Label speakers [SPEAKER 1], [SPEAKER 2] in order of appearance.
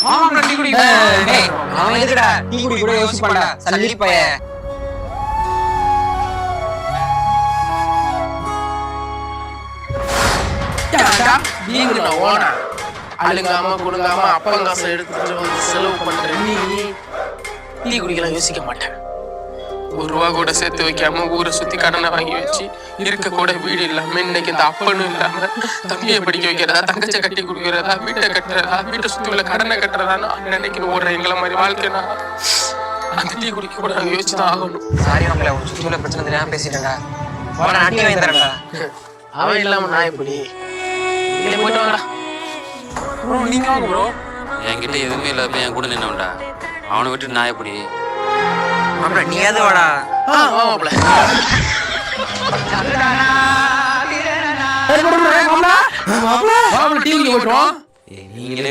[SPEAKER 1] மாமா டீ குடி. டேய் அவன் எதுக்குடா டீ குடி கூட யோசிப்பான்டா சல்லி பைய.
[SPEAKER 2] நீங்க ஓனா அழுங்காம குடுங்காம அப்பங்காசம் எடுத்துட்டு வந்து செலவு பண்ற நீ டீ குடிக்கலாம் யோசிக்க மாட்டேன். ₹1 கூட சேர்த்து வைக்காம ஊரை சுத்தி கடனை வாங்கி வச்சு இருக்க கூட வீடு இல்லாம இன்னைக்கு இந்த அப்பனும் இல்லாம தம்பியை படிக்க வைக்கிறதா தங்கச்சை கட்டி கொடுக்கறதா வீட்டை கட்டுறதா வீட்டை சுத்தி உள்ள கடனை கட்டுறதான்னு நினைக்கணும் ஓடுற எங்களை மாதிரி வாழ்க்கைனா அந்த டீ குடிக்க கூட நாங்க யோசிச்சுதான் ஆகணும்.
[SPEAKER 1] சாரி மக்களே ஒரு சுத்தி உள்ள பிரச்சனை தெரியாம பேசிட்டேன்டா. அவனை அடி வாங்கி தரேன்டா.
[SPEAKER 2] அவன் இல்லாம நான் எப்படி போயிட்டு வாங்கடா.
[SPEAKER 1] நீங்க வாங்க ப்ரோ.
[SPEAKER 3] என்கிட்ட எதுவுமே இல்லை என் கூட நின்னவன்டா. அவனை விட்டு நான் எப்படி
[SPEAKER 1] அப்புறம் நீ எது வாடா
[SPEAKER 2] நீங்களே